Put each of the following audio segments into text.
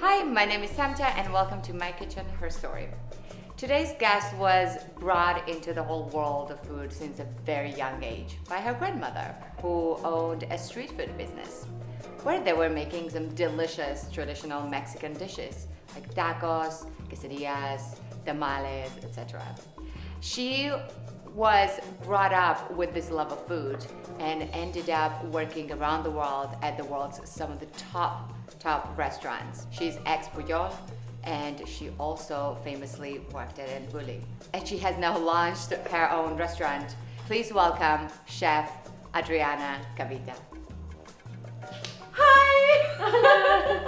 Hi, my name is Tamta and welcome to My Kitchen, Her Story. Today's guest was brought into the whole world of food since a very young age by her grandmother, who owned a street food business where they were making some delicious traditional Mexican dishes like tacos, quesadillas, tamales, etc. She was brought up with this love of food and ended up working around the world at the world's some of the top restaurants. She's ex-Pujol and she also famously worked at El Bulli. And she has now launched her own restaurant. Please welcome Chef Adriana Cavita. Hi!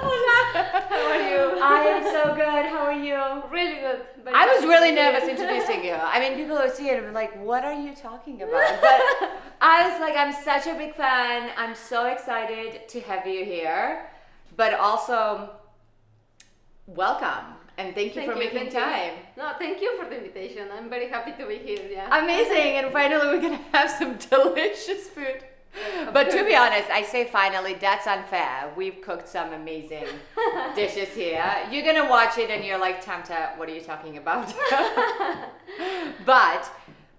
Hola! How are you? I am so good. How are you? Really good. I was really nervous introducing you. I mean, people will see it and be like, what are you talking about? But I was like, I'm such a big fan. I'm so excited to have you here. But also, welcome. And thank you for making time. No, thank you for the invitation. I'm very happy to be here. Yeah. Amazing. And finally, we're going to have some delicious food. But to be honest, I say finally, that's unfair. We've cooked some amazing dishes here. You're going to watch it and you're like, Tamta, what are you talking about? But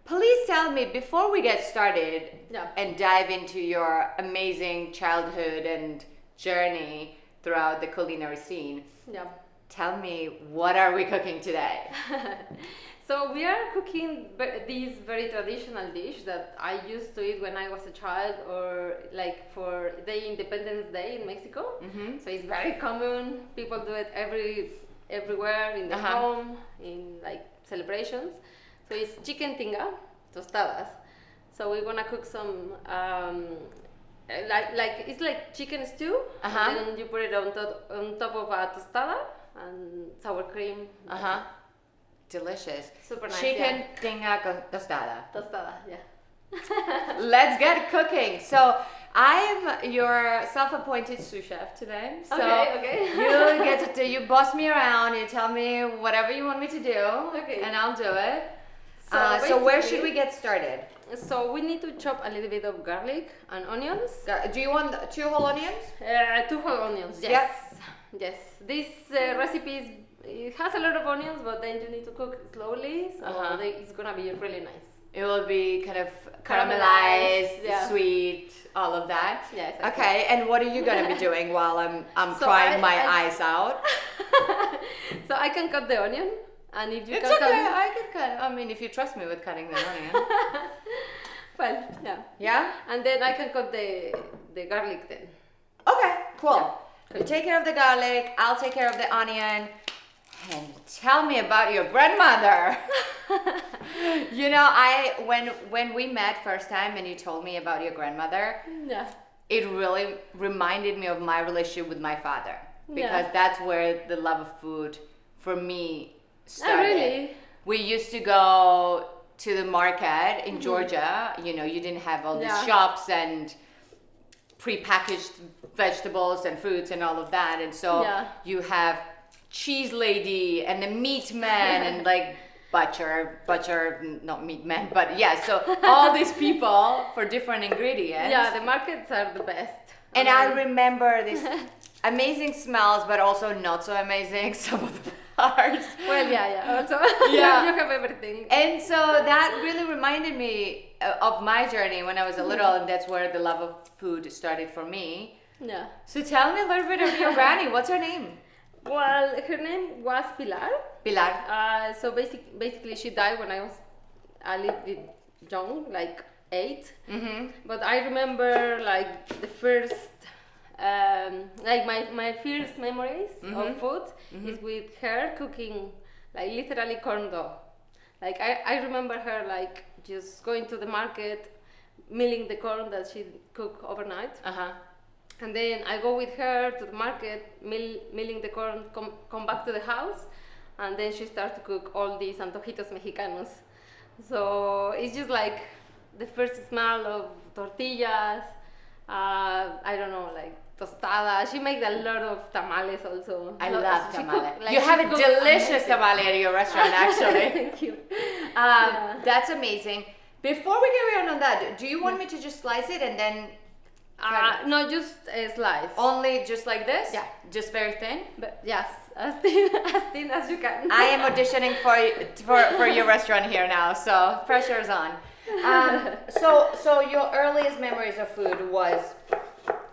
please tell me, before we get started and dive into your amazing childhood and journey throughout the culinary scene, tell me, what are we cooking today? So we are cooking this very traditional dish that I used to eat when I was a child, or like for the Independence Day in Mexico. Mm-hmm. So it's very common. People do it everywhere in the home, in like celebrations. So it's chicken tinga, tostadas. So we're gonna cook some like it's like chicken stew, and then you put it on top of a tostada and sour cream. Delicious. Super nice. Chicken tinga tostada. Tostada, yeah. Let's get cooking. So I'm your self-appointed sous chef today. So okay. You get to you boss me around. You tell me whatever you want me to do, and I'll do it. So where should we get started? So we need to chop a little bit of garlic and onions. Do you want 2 whole onions? 2 whole onions. Yes. Yep. Yes. This recipe is. It has a lot of onions, but then you need to cook slowly, so it's gonna be really nice. It will be kind of caramelized, sweet, all of that. Yes. Exactly. Okay, and what are you gonna be doing while I'm crying my eyes out? So I can cut the onion, and if you it's can okay, I can cut. I mean, if you trust me with cutting the onion. Well, yeah. Yeah. And then I can cut the garlic then. Okay, cool. Yeah. You take care of the garlic. I'll take care of the onion. And tell me about your grandmother. You know, when we met first time and you told me about your grandmother, it really reminded me of my relationship with my father, because that's where the love of food for me started. Oh, really? We used to go to the market in Georgia. You know, you didn't have all these shops and prepackaged vegetables and fruits and all of that, and so you have cheese lady and the meat man and like butcher, not meat man, but so all these people for different ingredients. Yeah, the markets are the best. And I remember these amazing smells, but also not so amazing some of the parts. Well, also you have everything. And so that really reminded me of my journey when I was a little, and that's where the love of food started for me. Yeah. So tell me a little bit of your granny. What's her name? Well, her name was Pilar. Pilar. So basically, she died when I was a little bit young, like 8. Mm-hmm. But I remember like the first, like my first memories of food is with her cooking, like literally corn dough. Like I remember her like just going to the market, milling the corn that she cooked overnight. And then I go with her to the market, milling the corn, come back to the house, and then she starts to cook all these Antojitos Mexicanos. So it's just like the first smell of tortillas, I don't know, like tostada. She makes a lot of tamales also. I love tamales. You have a delicious tamale at your restaurant, actually. Thank you. That's amazing. Before we carry on that, do you want me to just slice it and then No, just a slice. Only just like this? Yeah. Just very thin? But yes, as thin as you can. I am auditioning for your restaurant here now, so pressure's on. So your earliest memories of food was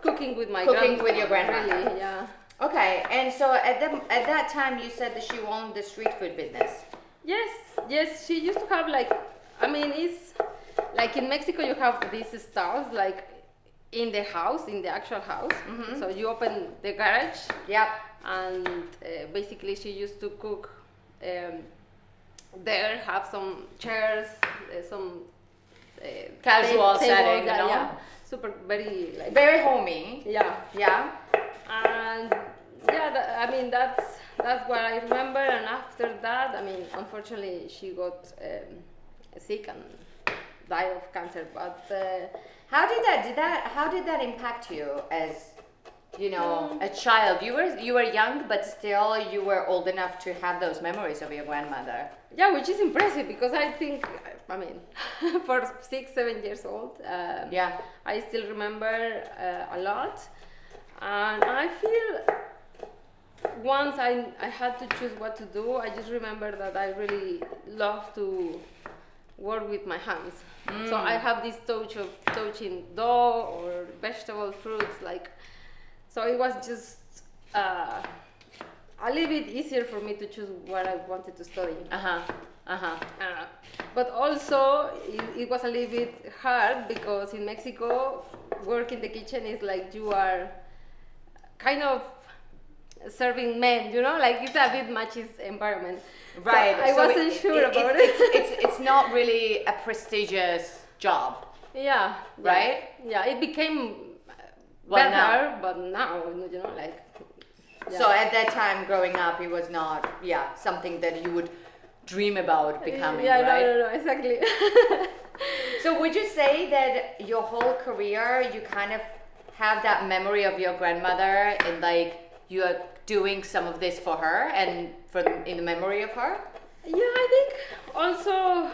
Cooking with my cooking with your grandma. Really, yeah. Okay, and so at that time you said that she owned the street food business. Yes, she used to have like, I mean, it's like in Mexico you have these stalls like in the house, in the actual house. So you open the garage. Yep. And basically she used to cook there, have some chairs, some Casual table, setting, you know? Yeah, super, very like... Very homey. Yeah. Yeah. And yeah, I mean, that's what I remember. And after that, I mean, unfortunately she got sick and died of cancer, but... How did that impact you as, you know, a child? You were young, but still you were old enough to have those memories of your grandmother. Yeah, which is impressive because I think, I mean, for 6-7 years old, I still remember a lot, and I feel once I had to choose what to do, I just remember that I really love to work with my hands. So I have this touch of touching dough or vegetable fruits, like, so it was just a little bit easier for me to choose what I wanted to study. But also it was a little bit hard because in Mexico, work in the kitchen is like you are kind of serving men, you know, like it's a bit machist environment. Right. So I wasn't sure about it. It's not really a prestigious job. Yeah. Right? Yeah, it became Well, better, but now, you know, like... Yeah. So at that time growing up, it was not, something that you would dream about becoming, right? No, exactly. So would you say that your whole career, you kind of have that memory of your grandmother and like you are doing some of this for her and in the memory of her? Yeah, I think also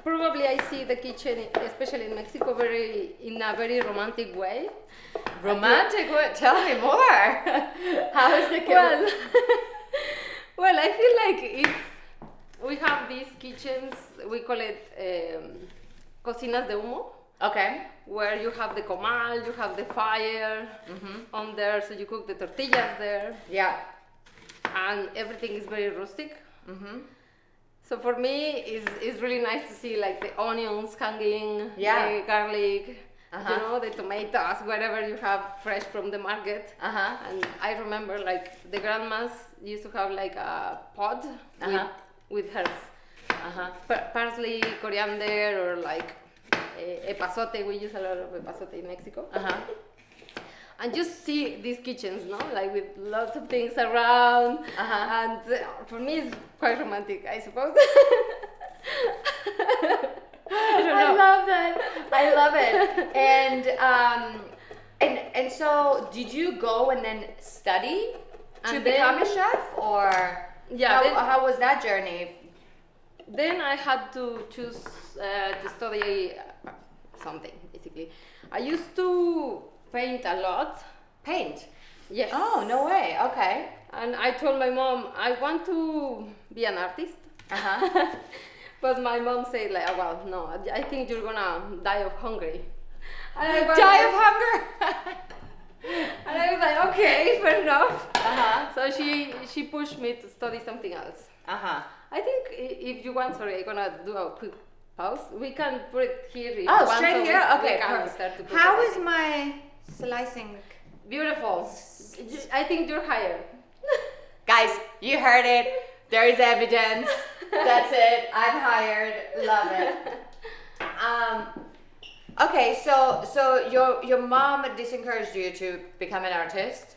probably I see the kitchen, especially in Mexico, in a very romantic way. Romantic? What? Tell me more. How is the kitchen? Well, I feel like we have these kitchens, we call it cocinas de humo. Okay. Where you have the comal, you have the fire on there, so you cook the tortillas there. Yeah. And everything is very rustic. So for me, it's really nice to see like the onions hanging, the garlic, you know, the tomatoes, whatever you have fresh from the market. And I remember like the grandmas used to have like a pot with herbs. Parsley, coriander, or like epazote. We use a lot of epazote in Mexico. And just see these kitchens, no? Like with lots of things around. And for me, it's quite romantic, I suppose. I love that. I love it. And so, did you go and then study to become a chef, or how was that journey? Then I had to choose to study something, basically. I used to paint a lot. Paint? Yes. Oh, no way. Okay. And I told my mom, I want to be an artist. But my mom said, like, oh, well, no, I think you're gonna die of hunger. Die of hunger? And I was like, okay, fair enough. So she pushed me to study something else. I think if you want, sorry, I'm gonna do a quick pause. We can put it here. Straight here? Okay, perfect. How is my slicing? Beautiful. I think you're hired. Guys, you heard it. There is evidence. That's it. I'm hired. Love it. Okay, so your mom disencouraged you to become an artist?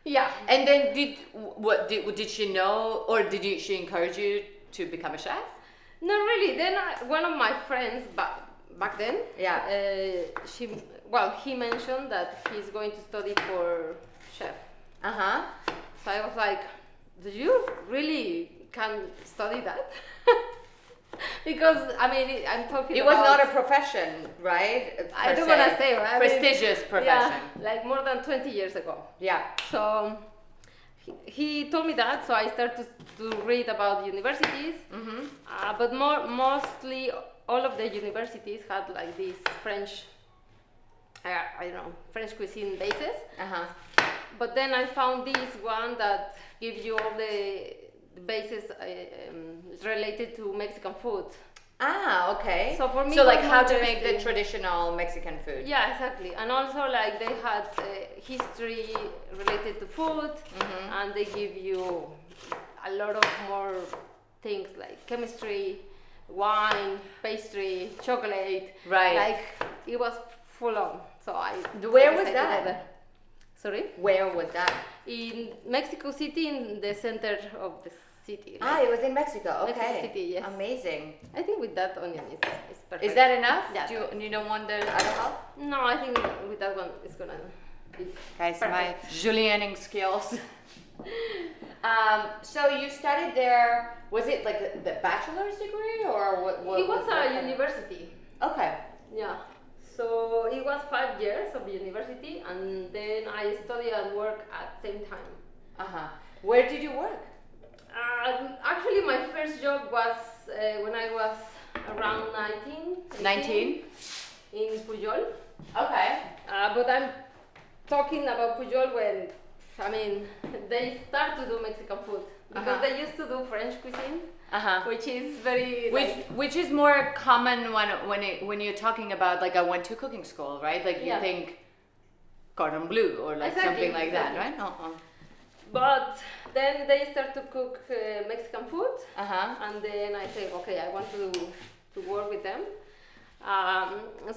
Yeah. And then did she know, or she encourage you to become a chef? Not really. Then one of my friends back then, he mentioned that he's going to study for chef. So I was like, do you really can study that? because I mean I'm talking. It was about, not a profession, right? I don't want to say prestigious profession. Yeah, like more than 20 years ago. Yeah. So he told me that, so I started to read about universities, but mostly all of the universities had like these French, I don't know, French cuisine bases. But then I found this one that gives you all the bases related to Mexican food. Ah, okay. So for me, so like how to make the traditional Mexican food. Yeah, exactly. And also like they had history related to food, and they give you a lot of more things like chemistry, wine, pastry, chocolate. Right. Like it was full on. So Where was that? Sorry? Where was that? In Mexico City, in the center of the city. It was in Mexico. Okay. Mexico City, yes. Amazing. I think with that onion is perfect. Is that enough? Yeah. You don't want the other half? No, I think with that one it's gonna be Guys, perfect. my julienning skills. So you studied there. Was it like the bachelor's degree or what? It was a university. Okay. Yeah. So it was 5 years of university, and then I studied and work at the same time. Where did you work? Actually, my first job was when I was around 19. In Pujol. Okay. But I'm talking about Pujol when, I mean, they start to do Mexican food. Because they used to do French cuisine, which is very... Which is more common when you're talking about like I went to cooking school, right? Like you think cordon bleu or like something like that, right? But then they start to cook Mexican food, and then I say, okay, I want to work with them.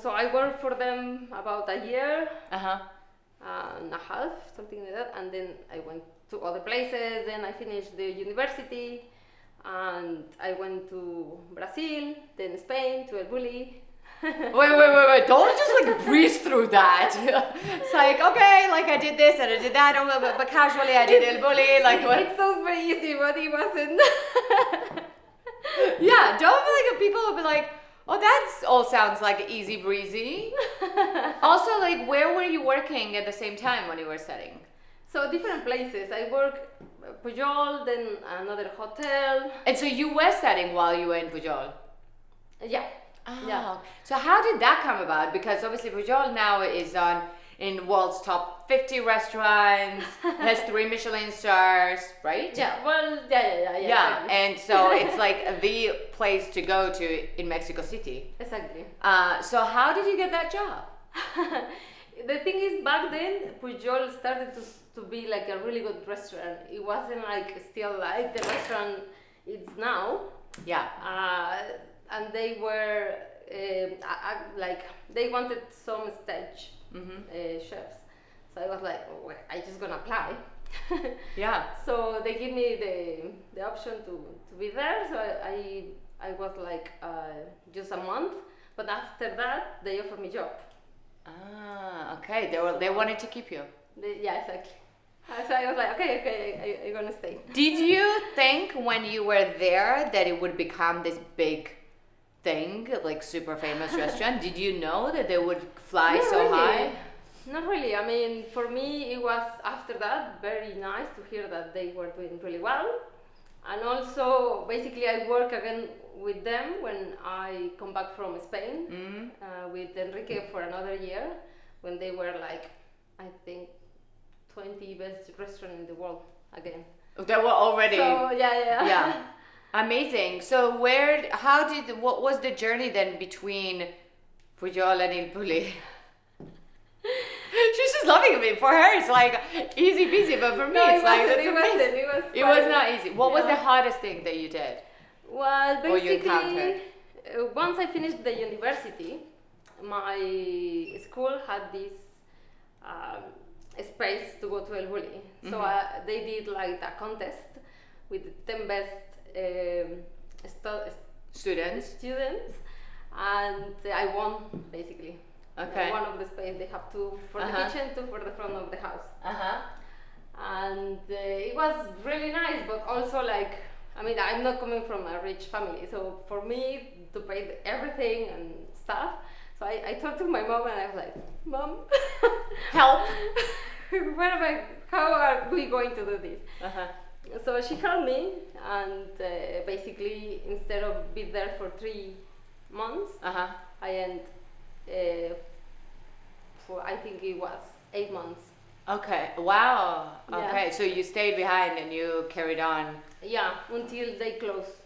So I worked for them about a year and a half, something like that, and then I went to other places. Then I finished the university, and I went to Brazil, then Spain, to El Bulli. Wait! Don't just like breeze through that. It's like okay, like I did this and I did that, but casually I did El Bulli. Like what? It sounds very easy, but it wasn't. Yeah, don't feel like people will be like, oh, that all sounds like easy breezy. Also, like where were you working at the same time when you were studying? So different places. I work Pujol, then another hotel. And so you were studying while you were in Pujol? Yeah. Yeah. So how did that come about? Because obviously Pujol now is in world's top 50 restaurants, has 3 Michelin stars, right? Yeah, well, yeah. Yeah, and so it's like the place to go to in Mexico City. Exactly. So how did you get that job? The thing is, back then, Pujol started to be like a really good restaurant. It wasn't like still like the restaurant it's now. Yeah. And they were like they wanted some stage chefs, so I was like, oh, well, I just gonna apply. Yeah. So they give me the option to be there. So I was like just a month, but after that they offered me job. Okay. They wanted to keep you. Yeah, exactly. So I was like, okay, I'm gonna stay. Did you think when you were there that it would become this big thing, like super famous restaurant? Did you know that they would fly high? Not really. I mean, for me, it was after that very nice to hear that they were doing really well. And also, basically, I work again with them when I come back from Spain with Enrique for another year, when they were like, I think, 20 best restaurant in the world again. They were already. So yeah. Amazing. So what was the journey then between Pujol and El Bulli? She's just loving me. For her, it's like easy peasy, but for me, it's like it was not easy. What was the hardest thing that you did? Well, or you encountered? basically, once I finished the university, my school had this space to go to El Bulli. So they did like a contest with the 10 best Students, and I won basically. Okay. One of the space they have 2 for the kitchen, 2 for the front of the house. And it was really nice, but also like, I mean, I'm not coming from a rich family, so for me to pay everything and stuff. So I talked to my mom and I was like, Mom, Help. how are we going to do this? Uh-huh. So she helped me, and basically instead of be there for 3 months, Uh-huh. I end for, I think it was 8 months. Okay. Wow. Yeah. Okay. So you stayed behind and you carried on. Yeah, until they closed.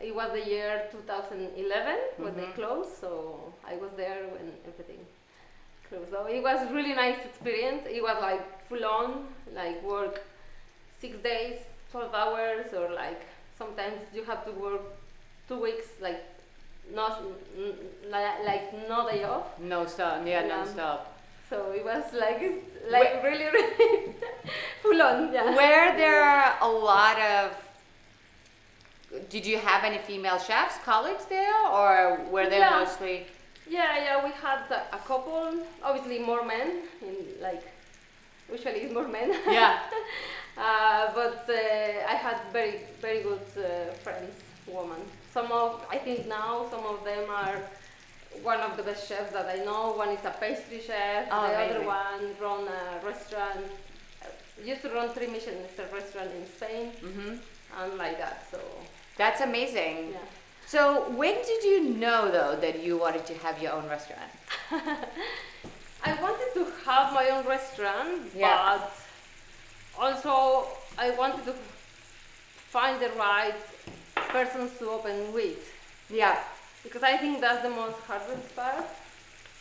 It was the year 2011 when they closed, so I was there when everything closed. So it was really nice experience. It was like full on, like work 6 days, 12 hours, or like sometimes you have to work 2 weeks, like not no day off. No stop. Yeah, non-stop. So it was like really really full on. Yeah. Were there a lot of? Did you have any female chefs, colleagues there, or were they mostly? Yeah, we had a couple. Obviously, more men. Usually it's more men. Yeah. But I had very, very good friends, women. I think now some of them are one of the best chefs that I know. One is a pastry chef. Oh, the amazing. other one run a restaurant. Used to run 3 Michelin restaurant in Spain, and like that. So. That's amazing. Yeah. So when did you know though that you wanted to have your own restaurant? I wanted to have my own restaurant, Yeah. but also I wanted to find the right persons to open with. Yeah. Because I think that's the most hardest part.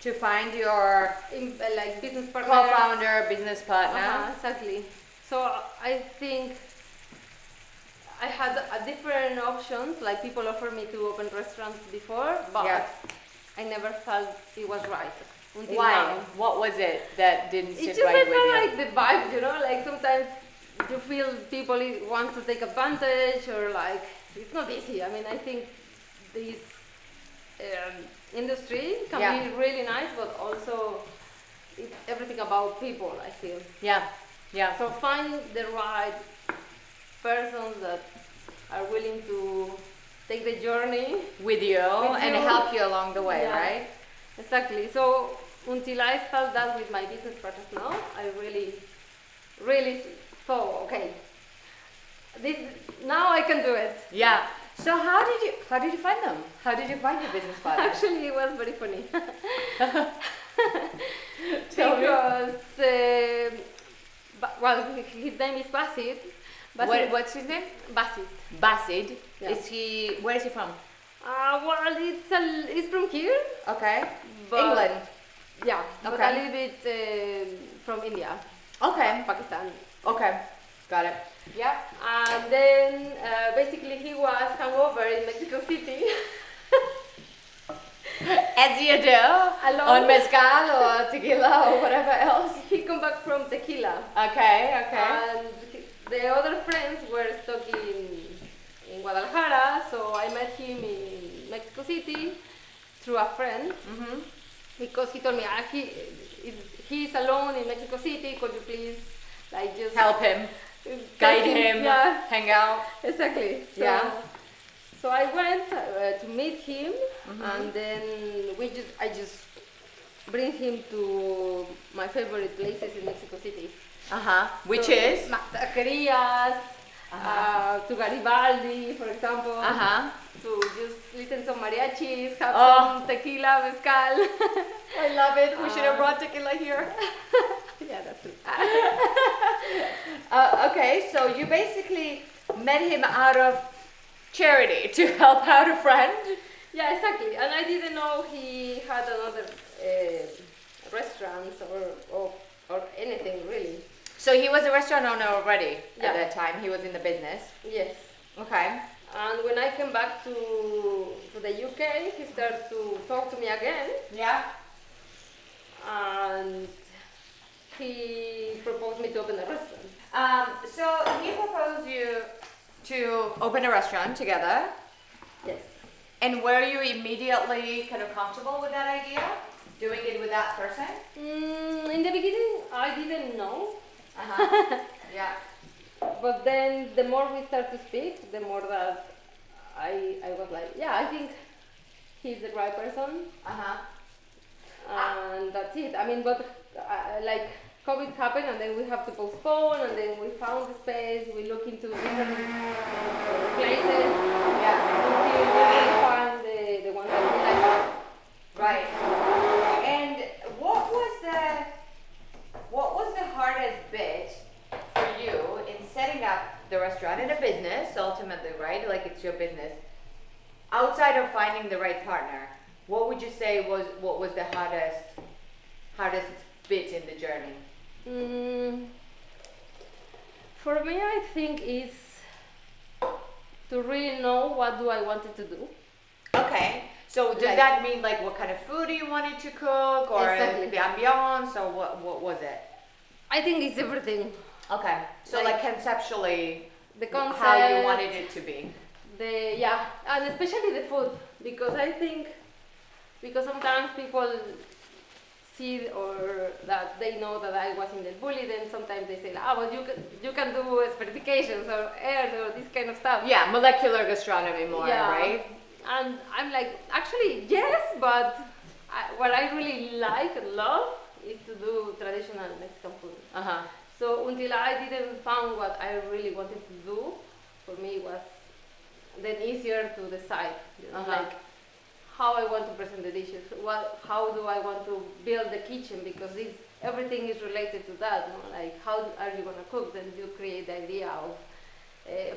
To find your Like business partner. co-founder, business partner. Exactly. So I think I had a different options, like people offered me to open restaurants before, but I never felt it was right. Until Why? now. What was it that didn't sit It's just right I with felt you? like the vibe, like sometimes you feel people want to take advantage, or like it's not easy. I mean, I think this industry can be really nice, but also it's everything about people, I feel. Yeah. Yeah. So find the right persons that are willing to take the journey With you and help you along the way, right? Exactly. So until I felt that with my business partners now, I really, really thought, okay, now I can do it. Yeah. So how did you find them? How did you find your business partner? Actually, it was very funny. Tell me. Because his name is Basit. What's his name? Basit. Basid. Yeah. Where is he from? It's from here. Okay. But England. Yeah, but Okay. a little bit from India. Okay. Pakistan. Okay. Got it. Yeah. And then basically he was hungover in Mexico City. As you do. Alone. On mezcal or tequila or whatever else. He come back from tequila. Okay. And the other friends were stuck in Guadalajara, so I met him in Mexico City through a friend. Because he told me he's alone in Mexico City. Could you please just Help him. guide him. Yeah, Hang out. exactly. Yeah. So I went to meet him, and then I just bring him to my favorite places in Mexico City. Which is? Taquerias, to Garibaldi, for example. To just listen some mariachis, have some tequila, mezcal. I love it. We should have brought tequila here. Yeah, that's it. Okay, so you basically met him out of charity to help out a friend. Yeah, exactly. And I didn't know he had another restaurants or anything really. So he was a restaurant owner already Yeah. at that time. He was in the business. Yes. Okay. And when I came back to the UK, he started to talk to me again, Yeah. and he proposed me to open a restaurant. So he proposed you to open a restaurant together. Yes. And were you immediately kind of comfortable with that idea? Doing it with that person? In the beginning, I didn't know. Yeah. But then the more we start to speak, the more that I was like, yeah, I think he's the right person. Uh-huh. And that's it. I mean, but like COVID happened, and then we have to postpone, and then we found the space. We look into different places. Yeah. Until we really find the one that we like. Right. And what was the hardest bit for you in setting up the restaurant and a business ultimately, right? Like it's your business. Outside of finding the right partner, what would you say was the hardest bit in the journey? For me, I think is to really know what do I wanted to do. Okay. So does that mean like what kind of food you wanted to cook, or Exactly. the ambiance, or what was it? I think it's everything. Okay. So like conceptually, The concept, how you wanted it to be. and especially the food, because I think sometimes people see or that they know that I was in El Bulli, then sometimes they say, but you can do certifications or air or this kind of stuff. Yeah, molecular gastronomy more, right? And I'm like, actually yes, but what I really like and love is to do traditional Mexican food. Uh-huh. So until I didn't find what I really wanted to do, for me it was then easier to decide, like how I want to present the dishes, how do I want to build the kitchen, because everything is related to that, like how are you going to cook, then you create the idea of,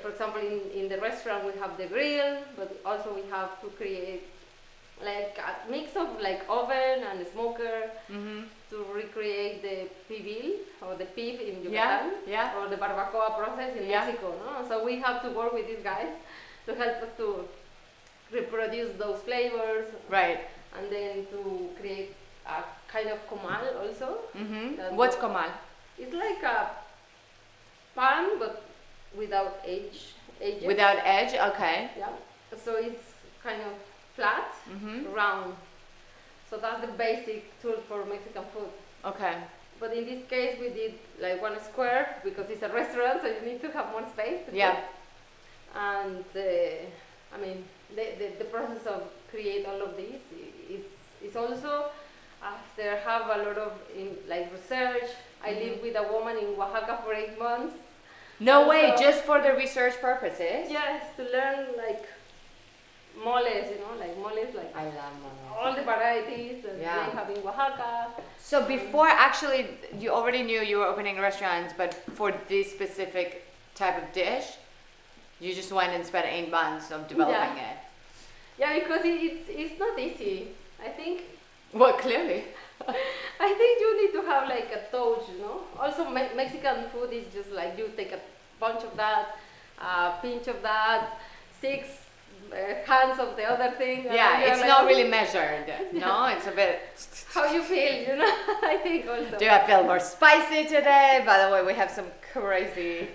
for example, in the restaurant we have the grill, but also we have to create like a mix of like oven and smoker to recreate the pibil or the pib in Yucatan, or the barbacoa process in Mexico. No? So we have to work with these guys to help us to reproduce those flavors, right? And then to create a kind of comal also. What's comal? It's like a pan but without edges. Without edge, okay. Yeah. So it's kind of flat, round. So that's the basic tool for Mexican food. Okay. But in this case, we did like 1 square because it's a restaurant, so you need to have more space. And I mean, the process of create all of this is also after have a lot of research. I lived with a woman in Oaxaca for 8 months. No way, just for the research purposes? Yes, to learn like moles, moles, I love moles. all the varieties that they have in Oaxaca. So before, actually, you already knew you were opening restaurants, but for this specific type of dish, you just went and spent 8 months of developing it. Yeah, because it's not easy. I think. Well, clearly. I think you need to have like a touch, Also, Mexican food is just like you take a bunch of that, a pinch of that, 6 hands of the other thing. Yeah, it's not really measured. No, it's a bit. How you feel, I think also. Do I feel more spicy today? By the way, we have some crazy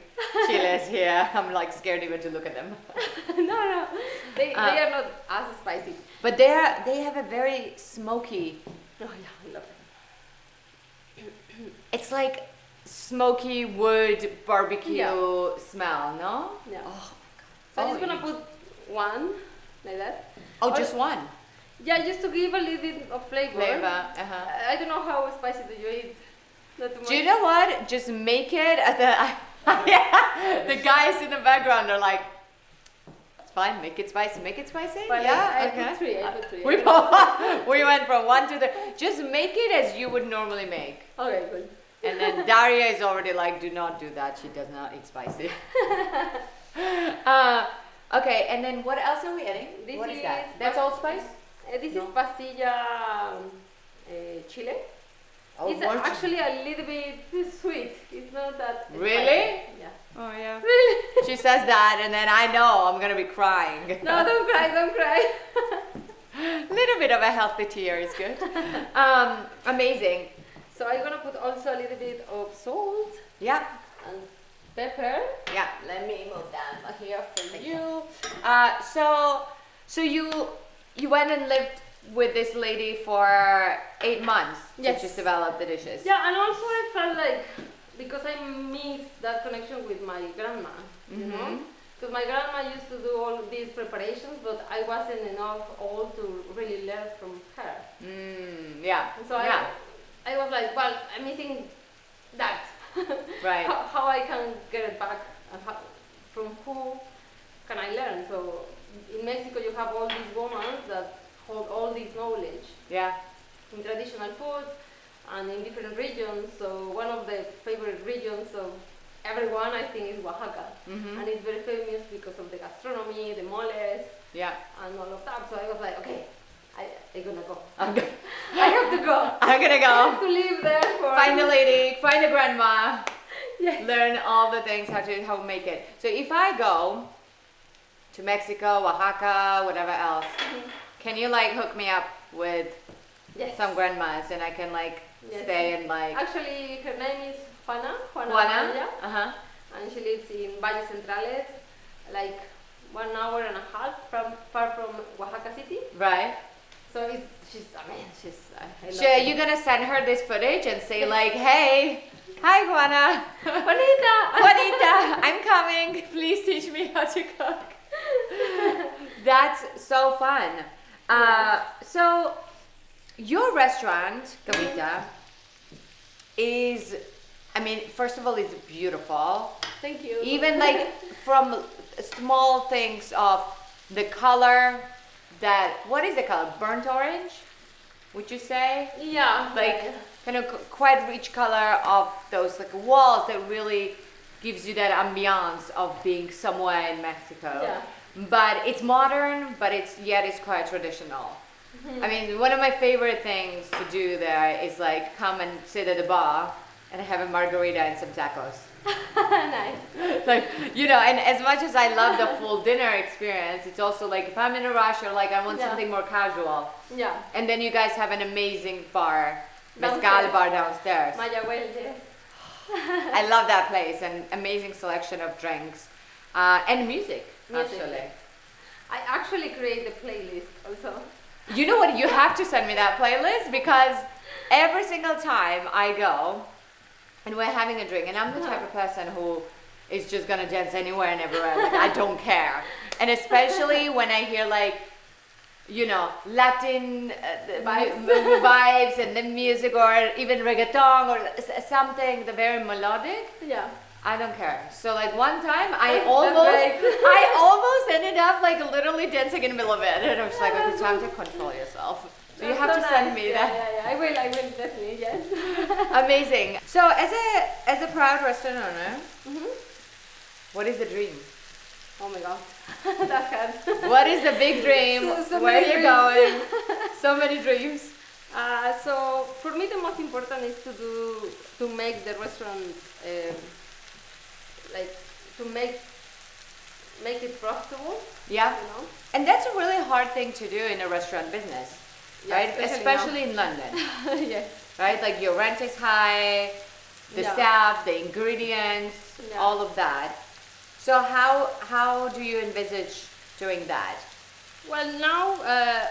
chiles here. I'm like scared even to look at them. No, they are not as spicy. But they have a very smoky. Oh yeah, I love it. It's like smoky wood barbecue smell, no? Yeah. Oh, so I'm just gonna put 1 like that. Oh, just 1. Yeah, just to give a little bit of flavor. Uh-huh. I don't know how spicy do you eat. Not too much. Do you know what? Just make it at the guys in the background are like, it's fine, make it spicy. But I put 3. We went from 1 to 3. Just make it as you would normally make. Okay, good. And then Daria is already like, do not do that. She does not eat spicy. Okay, and then what else are we adding? What is that? That's allspice? This is pastilla chile. Oh, it's actually a little bit sweet. It's not that Really? spicy. Yeah. Oh yeah. Really? She says that, and then I know I'm gonna be crying. No, don't cry. A little bit of a healthy tear is good. Amazing. So I'm gonna put also a little bit of salt. Yeah. And pepper. Yeah. Let me move down here for you. So you went and lived with this lady for 8 months to just develop the dishes. Yeah, and also I felt like because I missed that connection with my grandma, you know, because my grandma used to do all these preparations, but I wasn't enough old to really learn from her. Yeah. And so yeah. I was like, well, I'm missing that. Right. How I can get it back, and from who can I learn? So in Mexico you have all these women that hold all this knowledge. Yeah. In traditional food and in different regions. So one of the favorite regions of everyone, I think, is Oaxaca. And it's very famous because of the gastronomy, the moles, Yeah. and all of that. So I was like, okay, I'm gonna go. I'm go- I have to go. I'm gonna I go. have to live there for. Find a lady, find a grandma, Yes. learn all the things how to make it. So if I go to Mexico, Oaxaca, whatever else, can you like hook me up with Yes. some grandmas and I can like Yes. stay and like Actually, her name is Juana Juana? Amaya, Uh-huh. and she lives in Valles Centrales, like 1 hour and a half far from Oaxaca City. Right. So she's, I mean, I love So her. you're gonna send her this footage and say like, hey, hi Juana. Juanita! Juanita, I'm coming. Please teach me how to cook. That's so fun. So your restaurant, Cavita, is, I mean, first of all, it's beautiful. Thank you. Even like from small things of the color, that, what is the color? Burnt orange, would you say? Yeah. Like kind of quite rich color of those like walls that really gives you that ambiance of being somewhere in Mexico. Yeah. But it's modern, but it's quite traditional. I mean, one of my favorite things to do there is like come and sit at the bar and have a margarita and some tacos. Nice. Like, you know, and as much as I love the full dinner experience, it's also like if I'm in a rush or like I want Yeah. something more casual. Yeah. And then you guys have an amazing bar, mezcal Downstairs. bar downstairs. Mayahuel, yes. I love that place, and amazing selection of drinks and music, Music. actually. I actually create the playlist also. You know what? You have to send me that playlist because every single time I go and we're having a drink, and I'm the type of person who is just gonna dance anywhere and everywhere. Like I don't care, and especially when I hear like, you know, Latin vibes and the music, or even reggaeton or something, the very melodic. Yeah. I don't care. So like one time I That's almost right. I almost ended up like literally dancing in the middle of it, and I was like, okay, time to control yourself. So you have That's to so send nice. me Yeah, that. yeah, I will definitely, yes. Amazing. So as a proud restaurant owner, what is the dream? Oh my god. That's hard. What is the big dream? So Where are many you dreams. going? So many dreams. So for me the most important is to make the restaurant like to make it profitable. Yeah. You know? And that's a really hard thing to do in a restaurant business, Yeah, right? especially Especially in London, Yes. right? Like your rent is high, the Yeah. staff, the ingredients, Yeah. all of that. So how do you envisage doing that? Well, now,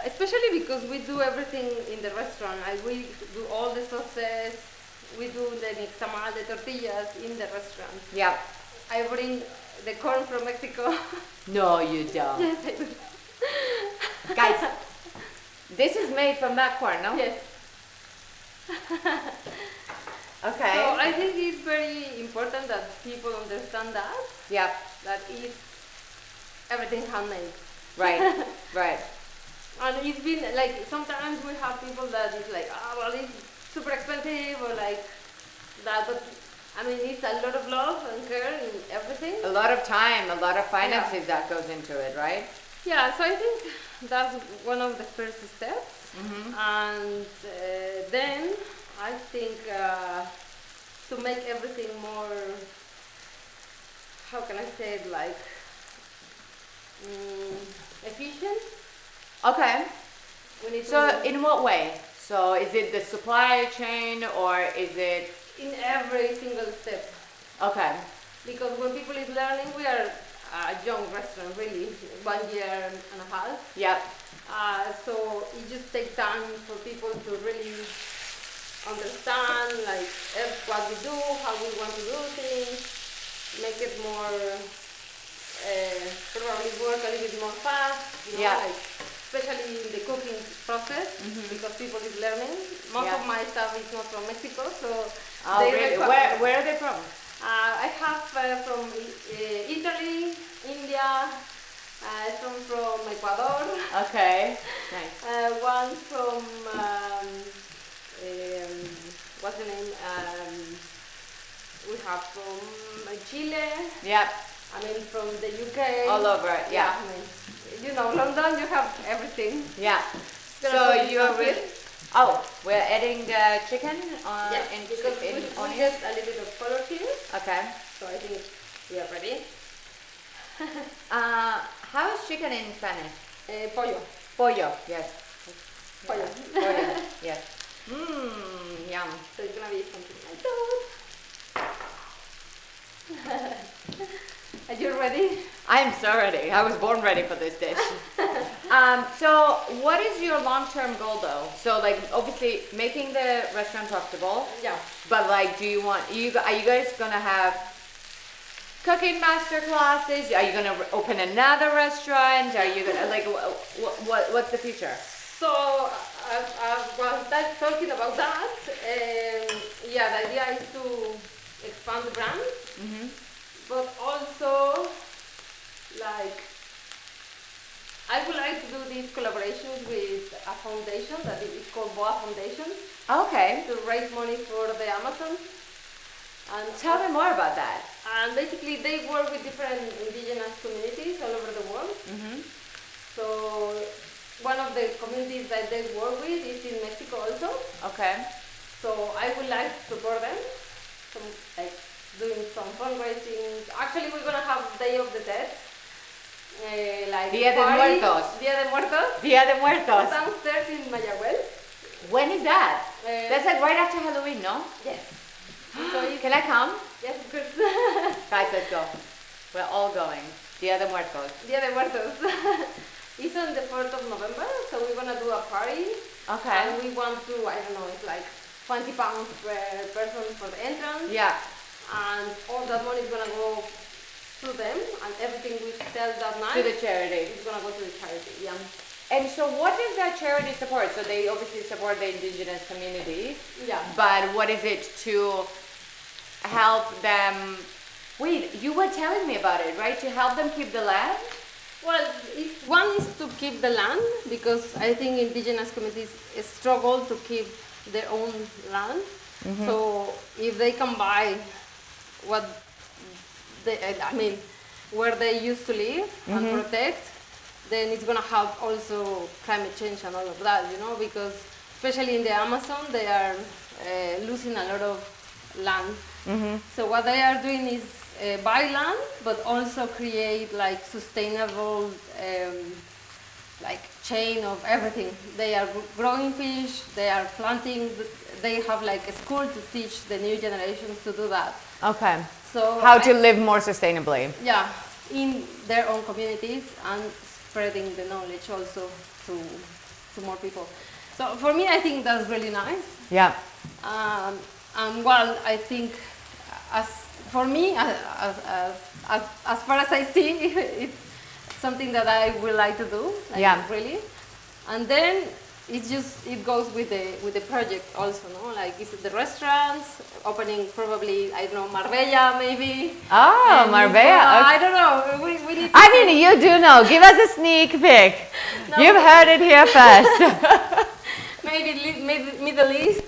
especially because we do everything in the restaurant, we do all the sauces, we do the nixtamal, the tortillas in the restaurant. Yeah. I bring the corn from Mexico. No, you don't. Yes, I do. Guys, this is made from that corn, no? Yes. Okay. So I think it's very important that people understand Yeah. that it's everything handmade. Right. Right. And it's been like sometimes we have people that is like, oh, well, it's super expensive or like that, but I mean, it's a lot of love and care in everything. A lot of time, a lot of finances that goes into it, right? Yeah, so I think that's one of the first steps. And then I think to make everything more, how can I say it, like efficient. Okay. We need So to, in what way? So is it the supply chain or is it in every single step. okay? Because when people is learning, we are a young restaurant, really, 1 year and a half. Yep. So it just takes time for people to really understand like what we do, how we want to do things, make it more probably work a little bit more fast, Yeah. like, especially in the cooking process, because people is learning. Most Yeah. of my staff is not from Mexico, so Oh, really? Where are they from? I have from Italy, India, some from Ecuador. Okay, nice. One from what's the name? We have from Chile. Yep, I mean, from the UK. all over, yeah. I mean, you know, London, you have everything. Yeah. Gonna So put you're some really... here. Oh, we're adding chicken on Yes, in because we onion? get a little bit of color here. Okay. So I think we are ready. How is chicken in Spanish? Pollo. Pollo, yes. Pollo. Pollo, yes. Mmm, yum. So it's gonna be something like that. Are you ready? I'm so ready. I was born ready for this dish. So what is your long-term goal though? So like obviously making the restaurant profitable. Yeah. But like, are you guys gonna have cooking master classes? Are you gonna open another restaurant? Are you gonna like what's the future? So was talking about that. Yeah, the idea is to expand the brand, but also like I would like to do these collaborations with a foundation that is called Boa Foundation Okay. to raise money for the Amazon. And Tell me more about that. And basically they work with different indigenous communities all over the world. So one of the communities that they work with is in Mexico also. Okay. So I would like to support them, like doing some fundraising. Actually, we're gonna have Day of the Dead, like Dia de party. Muertos. Dia de Muertos. Dia de Muertos. Downstairs in Mayagüel. When is that? That's like right after Halloween, no? Yes. So Can I come? yes, of course. Guys, let's go. We're all going. Dia de Muertos. Dia de Muertos. It's on the 4th of November, so we're gonna do a party. Okay. And we want to, I don't know, it's like 20 pounds per person for the entrance. Yeah. And all that money is gonna go to them, and everything we sell that night To the charity. is gonna go to the charity. Yeah. And so what does that charity support? So they obviously support the indigenous community. Yeah. But what is it to help them? Wait, you were telling me about it, right? To help them keep the land? Well, one is to keep the land, because I think indigenous communities struggle to keep their own land. So if they can buy what they, I mean, where they used to live and protect, then it's gonna help also climate change and all of that, you know, because especially in the Amazon, they are losing a lot of land. So what they are doing is buy land, but also create like sustainable like chain of everything. They are growing fish, they are planting, they have like a school to teach the new generations to do that. Okay. So How to live more sustainably. yeah, in their own communities and spreading the knowledge also to more people. So for me, I think that's really nice. Yeah. And well, I think as for me, as far as I see, it's something that I would like to do. Like, Yeah. really. And then it goes with the project also, no? Like it's the restaurants opening, probably, I don't know, Marbella maybe. Oh, And Marbella. Lisbon. Okay. I don't know. We need to I mean, you do know. Give us a sneak peek. No. You've heard it here first. maybe Middle East.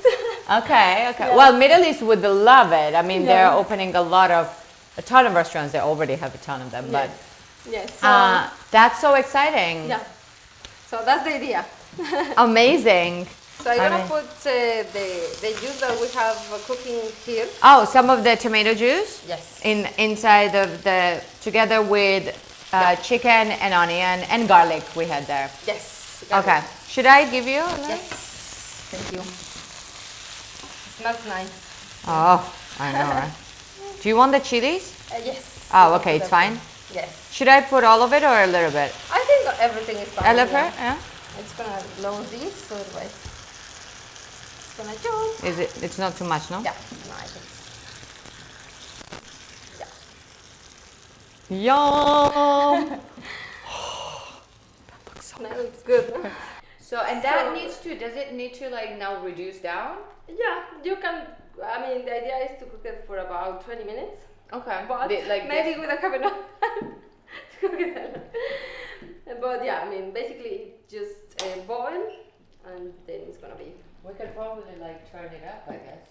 Okay. Yeah. Well, Middle East would love it. I mean, Yeah. they're opening a ton of restaurants. They already have a ton of them, but Yes. So, that's so exciting. yeah. So that's the idea. Amazing. So I'm gonna mean- put the juice that we have cooking here. Oh, some of the tomato juice Yes. inside of together with chicken and onion and garlic we had there. Yes. Okay. Should I give you? Yes. Thank you. Smells nice. Oh, I know, right? Do you want the chilies? Yes. Oh, okay, it's fine. Yes. Should I put all of it or a little bit? I think everything is fine. A little yeah. bit, yeah. It's gonna load this, so otherwise it's gonna jump. Is it? It's not too much, no? Yeah. No, I think. Yeah. Yum! That looks good. So, and that needs to, does it need to like now reduce down? Yeah, you can. I mean, the idea is to cook it for about 20 minutes. Okay. But Like maybe this. with a cabinet to cook it. But yeah, I mean, basically just boil, and then it's gonna be. We could probably like turn it up, I guess.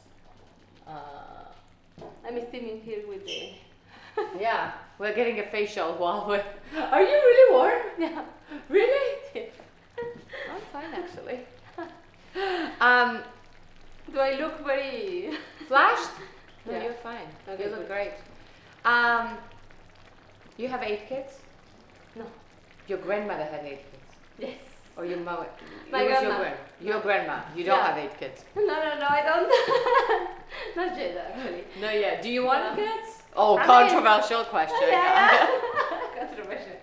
I'm steaming here with the. Yeah, we're getting a facial while we're. Are you really warm? Yeah. Really? I'm fine actually. Do I look very Flashed? No, Yeah. you're fine. Okay, You look good. great. You have 8 kids? No. Your grandmother had 8 kids. Yes. Or your mother? My It was grandma. Your grandma. You don't Yeah. have 8 kids. No, I don't. Not yet, actually. No, yeah. Do you want Yeah. kids? Oh, I mean- controversial question. Yeah. Controversial.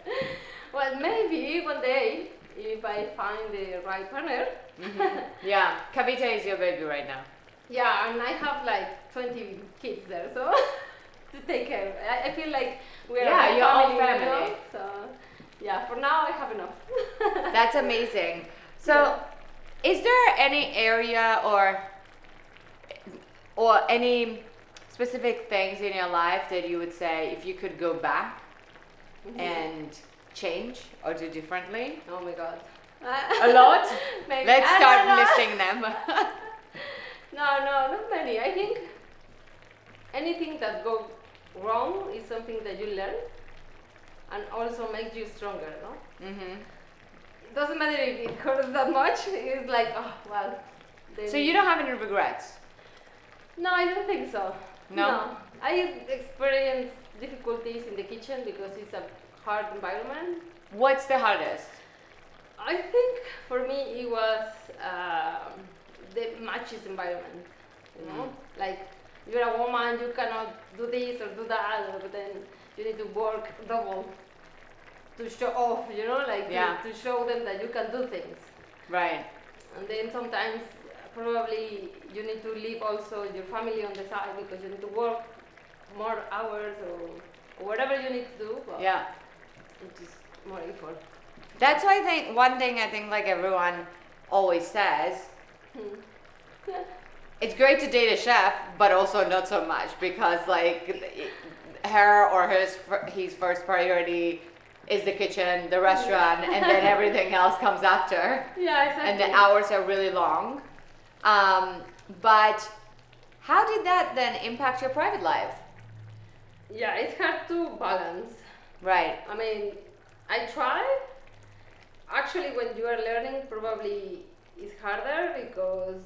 Well, maybe one day, if I find the right partner. Yeah, Cavita is your baby right now. Yeah, and I have like 20 kids there, so to take care. I feel like we're Yeah, a you're all family, you family. know? So yeah, for now I have enough. That's amazing. So, is there any area or any specific things in your life that you would say if you could go back and change or do differently? Oh my god. A lot? Maybe. Let's I start don't know. listing them. No, not many. I think anything that goes wrong is something that you learn and also makes you stronger, no? It doesn't matter if it hurts that much. It's like, oh, well. So you don't have any regrets? No, I don't think so. No? I experienced difficulties in the kitchen because it's a hard environment. What's the hardest? I think for me it was the matches environment. You know, like you're a woman, you cannot do this or do that, but then you need to work double to show off. You know, like to show them that you can do things. Right. And then sometimes probably you need to leave also your family on the side because you need to work more hours or whatever you need to do. But Yeah. it is more effort. That's why I think one thing I think like everyone always says. It's great to date a chef, but also not so much because like her or his first priority is the kitchen, the restaurant, and then everything else comes after. Yeah, exactly. And the hours are really long. But how did that then impact your private life? Yeah, it's hard to balance. Right. I mean, I try. Actually, when you are learning, probably it's harder because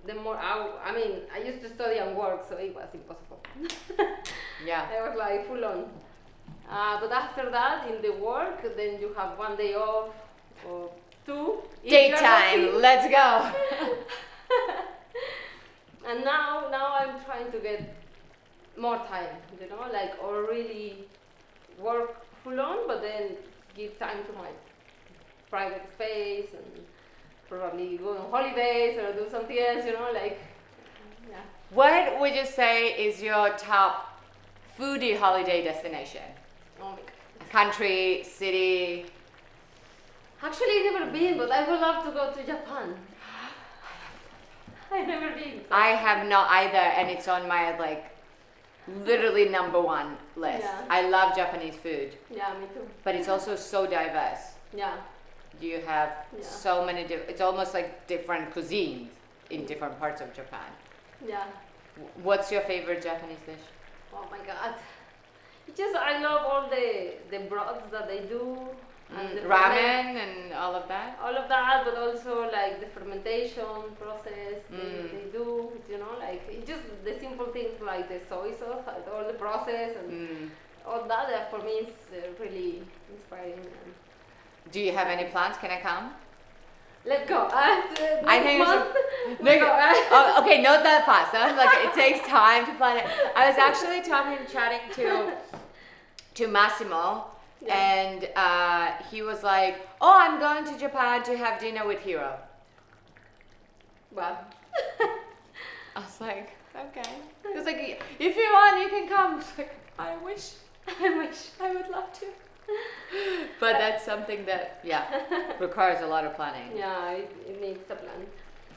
the more I mean, I used to study and work, so it was impossible. Yeah. I was like full on. But after that, in the work, then you have one day off or two. if you're Daytime, lucky. let's go. And now I'm trying to get more time, you know, like or really work full on, but then give time to my private space and probably go on holidays or do something else, you know, like yeah. What would you say is your top foodie holiday destination? Oh my god. Country, city? Actually, I've never been, but I would love to go to Japan. I've never been. So. I have not either, and it's on my like literally #1 list. Yeah. I love Japanese food, Yeah, me too. but it's also so diverse. Yeah. You have Yeah. so many it's almost like different cuisines in different parts of Japan. Yeah. What's your favorite Japanese dish? Oh my god. It's just I love all the broths that they do. And the Ramen and all of that? all of that, but also like the fermentation process they do, you know, like it's just the simple things like the soy sauce, like all the process and all that for me is really inspiring. And Do you have any plans? Can I come? let's go. I think we month, should- we go. Oh, okay, not that fast. Huh? Like it takes time to plan it. I was actually chatting to Massimo. Yeah. And he was like, "Oh, I'm going to Japan to have dinner with Hiro." Wow. I was like, "Okay." He was like, "If you want, you can come." I was like, "I wish." I wish. I would love to. But that's something that, requires a lot of planning. Yeah, it needs a plan.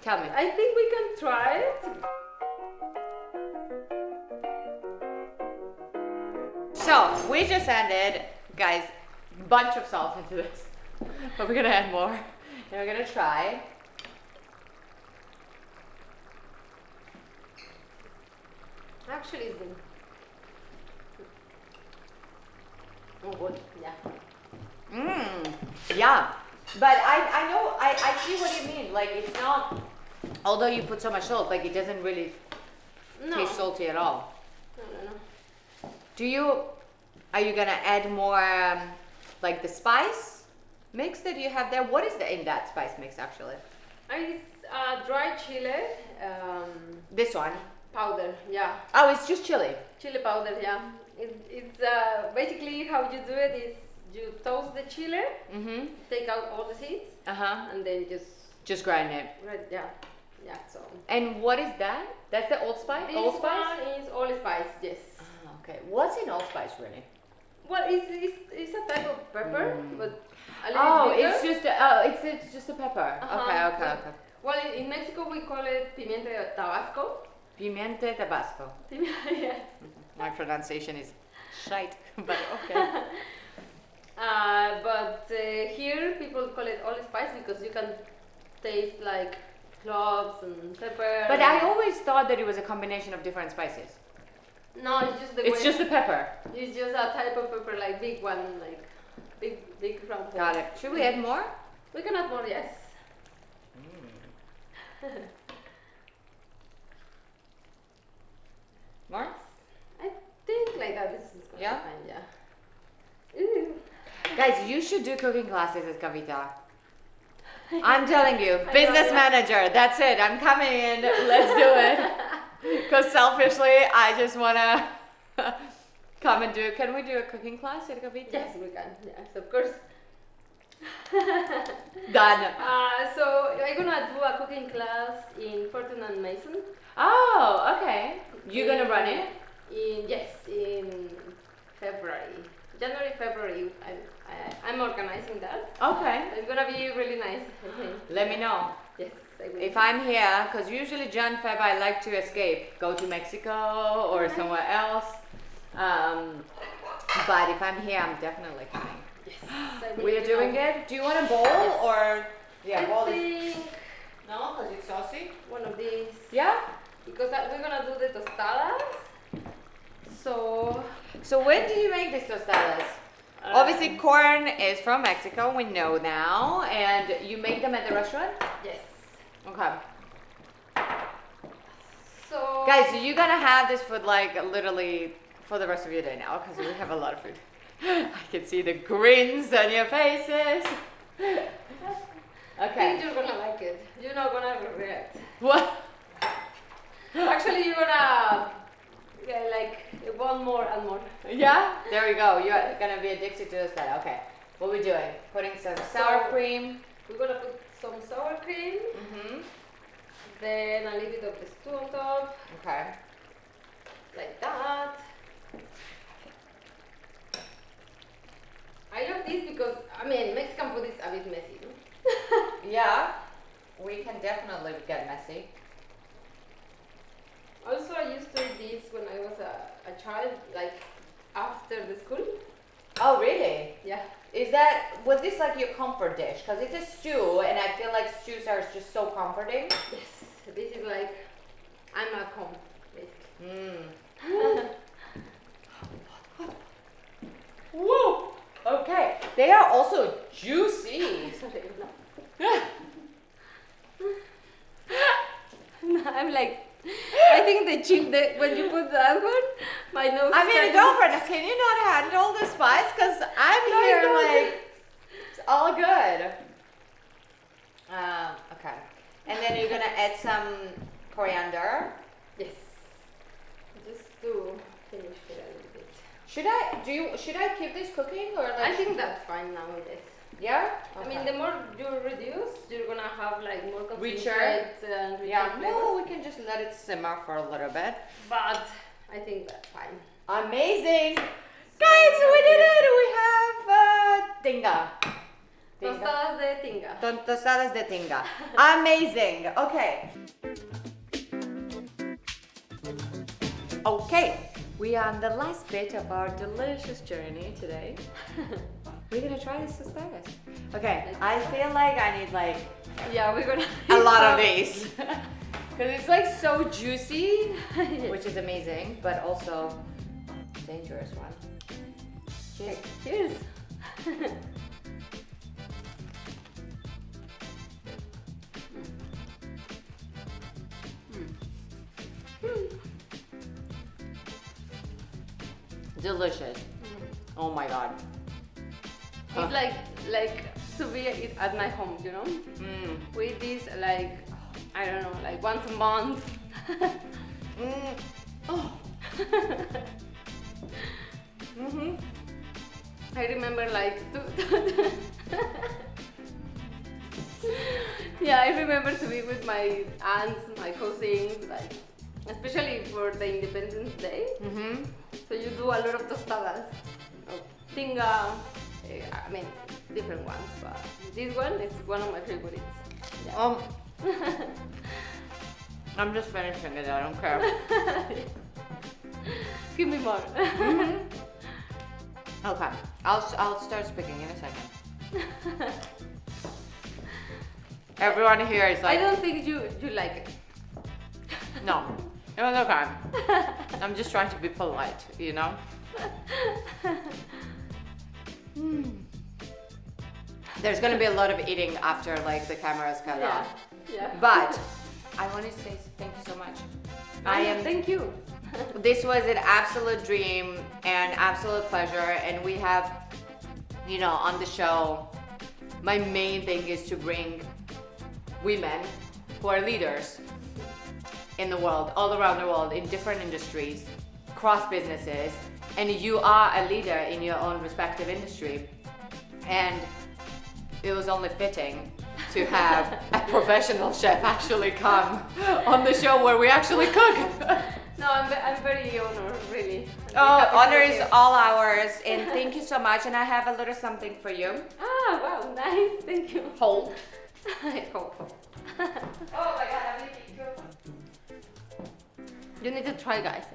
Tell me. I think we can try it. So, we just added, guys, bunch of salt into this. But we're gonna add more. And we're gonna try. Actually, it's good. Oh, good. Yeah. Yeah. But I know, I see what you mean. Like, it's not, although you put so much salt, like, it doesn't really taste salty at all. No. Are you gonna add more, like, the spice mix that you have there? What is in that spice mix, actually? It's dry chili. This one? Powder, yeah. Oh, it's just chili. Chili powder, yeah. It's basically how you do it is you toast the chili, take out all the seeds, and then just grind it. Right, yeah. So. And what is that? That's the allspice. This allspice? one is allspice, yes. Oh, okay. What's in allspice, really? Well, it's a type of pepper, but a little bigger. It's just a pepper. Okay. Well, in Mexico we call it pimienta de Tabasco. Pimienta Tabasco. Yes. My pronunciation is shite, but okay. But here people call it allspice because you can taste like cloves and pepper. But I always thought that it was a combination of different spices. No, it's just It's just the pepper. It's just a type of pepper, like big one, like big round. Got it. Should we add more? We can add more, yes. More? I think like that. This is gonna be fine. Yeah. Ooh. Guys, you should do cooking classes at Cavita. I'm telling you, business manager. That's it. I'm coming in. Let's do it. Because selfishly, I just wanna come and do. Can we do a cooking class at Cavita? Yes, we can. Yes, of course. Done. So I'm gonna do a cooking class in Fortune and Mason. Oh, okay. You're gonna run it? In February. January, February. I'm organizing that. Okay. It's gonna be really nice. Let me know. Yes, I will. If I'm here, because usually Jan, Feb, I like to escape, go to Mexico or somewhere else. But if I'm here, I'm definitely coming. Yes. We are doing it. Do you want a bowl or bowl? I think No, because it's saucy. one of these. Yeah. Because we're gonna do the tostadas. So when do you make these tostadas? Obviously, corn is from Mexico. We know now, and you make them at the restaurant. Yes. Okay. So Guys, you're gonna have this for like literally for the rest of your day now, because we have a lot of food. I can see the grins on your faces. I Okay. think you're gonna like it. You're not gonna regret. What? Actually, you're gonna want more and more. Yeah? There we go. You're gonna be addicted to this style. Okay. What are we doing? Putting some sour cream. We're gonna put some sour cream. Then a little bit of the stew on top. Okay. Like that. I love this because, Mexican food is a bit messy. No? Yeah. We can definitely get messy. Also, I used to eat this when I was a child, like after the school. Oh, really? Yeah. Was this like your comfort dish? Because it's a stew, and I feel like stews are just so comforting. Yes. This is like, I'm at home, basically. Woo! Okay. They are also juicy. Sorry, no. I'm like, I think when you put that one, my nose. Girlfriend, can you not handle the spice? Because I'm here like, it's all good. Okay. And then you're gonna add some coriander. Yes. Just to finish it a little bit. Should I keep this cooking or like? I think that's fine nowadays. Yeah. Okay. The more you reduce, you're gonna have like more richer and richer flavor. No, we can just let it simmer for a little bit. But I think that's fine. Amazing, guys! Guys, we did it! We have tinga. Tostadas de tinga. Tostadas de tinga. Amazing. Okay. Okay. We are on the last bit of our delicious journey today. We're gonna try these tostadas. Okay. I feel like I need like Yeah, we're gonna a lot of these. Because it's like so juicy, which is amazing, but also dangerous one. Cheers. Cheers. Delicious. Oh my god. It's like to be at my home, you know? We eat this like, I don't know, like once a month. Oh. I remember like yeah, I remember to be with my aunts, my cousins, like especially for the Independence Day. So you do a lot of tostadas, tinga, I mean different ones, but this one is one of my favorites. Yeah. I'm just finishing it. I don't care. Give me more. Okay, I'll start speaking in a second. Everyone here is like, I don't think you like it. no, it was okay. I'm just trying to be polite, you know. There's gonna be a lot of eating after like the cameras cut off. Yeah. But I wanted to say thank you so much. Thank you. This was an absolute dream and absolute pleasure, and we have, you know, on the show, my main thing is to bring women who are leaders in the world, all around the world, in different industries, cross businesses, and you are a leader in your own respective industry. And it was only fitting to have a professional chef actually come on the show where we actually cook. No, I'm very honored, really. Oh, honor is all ours, and thank you so much. And I have a little something for you. Ah, wow, nice, thank you. Hold. Hold. Oh my god, I'm making good. You need to try, guys.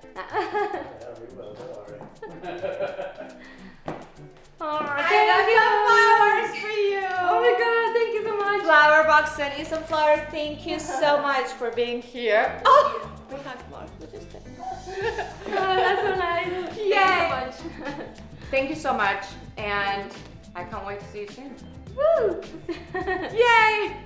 Oh, I got some flowers for you. Oh my god, thank you so much. Flower box sent you some flowers. Thank you so much for being here. Oh, we have more. Oh, that's so nice. Yay. Thank you so much. Thank you so much, and I can't wait to see you soon. Woo! Yay!